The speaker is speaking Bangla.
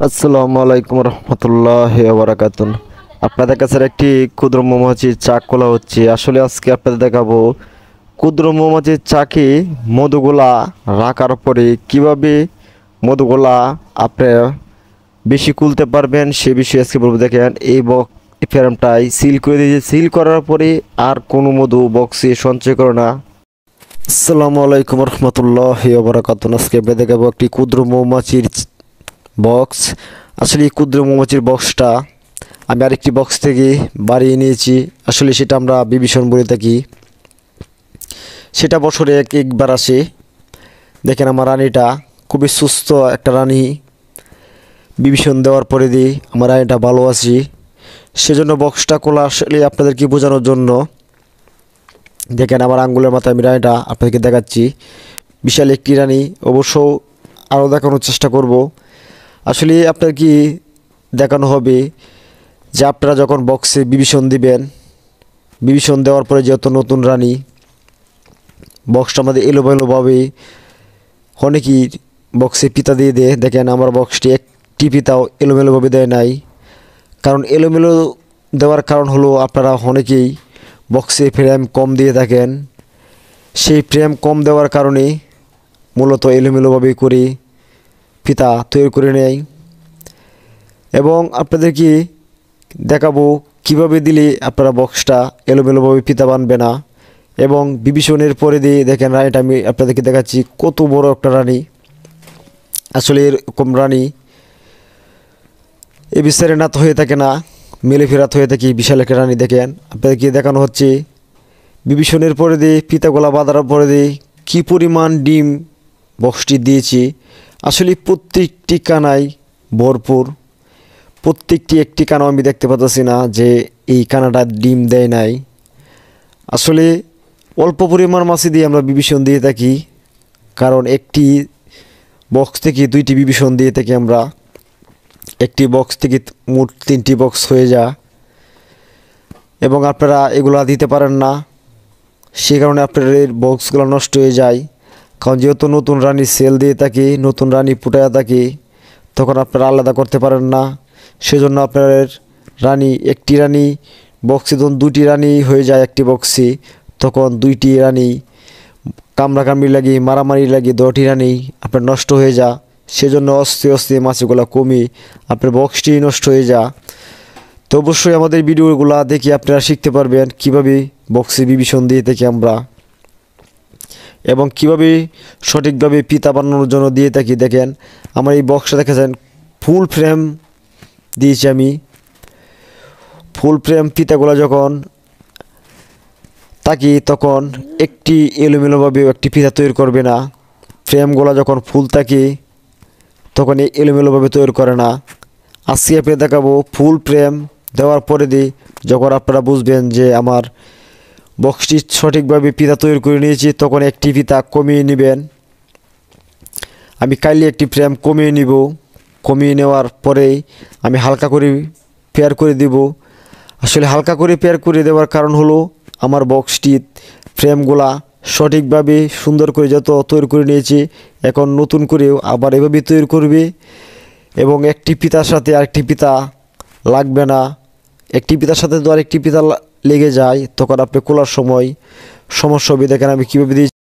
আসসালামু আলাইকুম রহমতুল্লাহি ওয়া বারাকাতুহু। আপনাদের কাছে একটি ক্ষুদ্র মৌমাছির চাক খোলা হচ্ছে। আসলে আজকে আপনাদের দেখাবো ক্ষুদ্র মৌমাছির চাকে মধুগুলা রাখার পরে কিভাবে মধুগুলা আপনি বেশি খুলতে পারবেন সে বিষয়ে আজকে বলবো। দেখেন এই ফ্রেমটাই সিল করে দিয়েছে। সিল করার পরে আর কোনো মধু বক্সে সঞ্চয় করে না। আসসালামু আলাইকুম রহমতুল্লাহি ওয়া বারাকাতুহু। আজকে আপনাদের দেখাবো একটি ক্ষুদ্র মৌমাছির বক্স। আসলে এই ক্ষুদ্র মৌমাছির বক্সটা আমি আরেকটি বক্স থেকে বাড়িয়ে নিয়েছি। আসলে সেটা আমরা বিভীষণ বলে থাকি। সেটা বছরে একবার আসে। দেখেন আমার রানীটা খুবই সুস্থ একটা রানী। বিভীষণ দেওয়ার পরে দিই আমার রানীটা ভালো আছি। সেজন্য বক্সটা খোলা আসলে আপনাদেরকে বোঝানোর জন্য। দেখেন আমার আঙ্গুলের মাথায় আমি রানীটা আপনাদেরকে দেখাচ্ছি। বিশাল একটি রানী, অবশ্য আরও দেখানোর চেষ্টা করব। আসলে আপনার কি দেখানো হবে যে আপনারা যখন বক্সে বিভীষণ দিবেন, বিভীষণ দেওয়ার পরে যেহেতু নতুন রানী, বক্সটা আমাদের এলোমেলোভাবে অনেকেই বক্সে পিতা দিয়ে দেয়। দেখেন আমার বক্সটি একটি পিতাও এলোমেলোভাবে দেয় নাই। কারণ এলোমেলো দেওয়ার কারণ হলো আপনারা অনেকেই বক্সে ফ্রেম কম দিয়ে থাকেন। সেই ফ্রেম কম দেওয়ার কারণে মূলত এলোমেলোভাবে করে পিতা তৈরি করে নেয়। এবং আপনাদেরকে দেখাবো কিভাবে দিলে আপনারা বক্সটা এলোমেলোভাবে পিতা বানবে না। এবং বিভীষণের পরে দিয়ে দেখেন রানীটা আমি আপনাদেরকে দেখাচ্ছি কত বড় একটা রানী। আসলে এরকম রানী এ বিস্তারে না তো হয়ে থাকে না, মেলে ফেরাত হয়ে থাকে বিশাল একটা রানী। দেখেন আপনাদেরকে দেখানো হচ্ছে বিভীষণের পরে দিয়ে পিতাগোলা বাঁধার পরে দিয়ে কী পরিমাণ ডিম বক্সটি দিয়েছি। আসলে প্রত্যেকটি কানাই ভরপুর। প্রত্যেকটি একটি কানাও আমি দেখতে পাচ্ছি না যে এই কানাটা ডিম দেয় নাই। আসলে অল্প পরিমাণ মাছি দিয়ে আমরা বিভীষণ দিয়ে থাকি, কারণ একটি বক্স থেকে দুইটি বিভীষণ দিয়ে থাকি আমরা। একটি বক্স থেকে মোট 3টি বক্স হয়ে যায় এবং আপনারা এগুলা দিতে পারেন না। সে কারণে আপনাদের বক্সগুলো নষ্ট হয়ে যায়। কারণ যেহেতু নতুন রানী সেল দিয়ে থাকি, নতুন রানী ফুটাইয়া থাকি, তখন আপনারা আলাদা করতে পারেন না। সেজন্য আপনার রানী একটি রানী বক্সে যখন 2টি রানী হয়ে যায় একটি বক্সে, তখন 2টি রানী কামড়াকামড়ি লাগে, মারামারি লাগে, 2টি রানী আপনার নষ্ট হয়ে যায়। সেজন্য আস্তে আস্তে মাছগুলো কমে আপনার বক্সটি নষ্ট হয়ে যায়। তো অবশ্যই আমাদের ভিডিওগুলো দেখে আপনারা শিখতে পারবেন কিভাবে বক্সে বিভীষণ দিয়ে থাকি আমরা এবং কিভাবে সঠিকভাবে পিতা বানানোর জন্য দিয়ে থাকি। দেখেন আমার এই বক্সটা দেখেছেন ফুল ফ্রেম দিয়েছি আমি। ফুল ফ্রেম পিতাগুলো যখন থাকি তখন একটি এলোমেলোভাবে একটি পিতা তৈরি করবে না। ফ্রেমগুলো যখন ফুল থাকে তখন এই এলোমেলোভাবে তৈরি করে না। আজকে আপনি দেখাবো ফুল ফ্রেম দেওয়ার পরে দিই যখন আপনারা বুঝবেন যে আমার বক্সটি সঠিকভাবে পিতা তৈরি করে নিয়েছি, তখন একটি পিতা কমিয়ে নেবেন। আমি কাইলে একটি ফ্রেম কমিয়ে নিব। কমিয়ে নেওয়ার পরেই আমি হালকা করে পেয়ার করে দিব। আসলে হালকা করে পেয়ার করে দেওয়ার কারণ হলো আমার বক্সটি ফ্রেমগুলা সঠিকভাবে সুন্দর করে যত তৈরি করে নিয়েছি, এখন নতুন করেও আবার এভাবে তৈরি করবে এবং একটি পিতার সাথে আরেকটি পিতা লাগবে না। একটি পিতার সাথে তো আরেকটি পিতা লেগে যায়, তখন আপনি খোলার সময় সমস্যা হবে। দেখেন আমি কীভাবে দিয়েছি।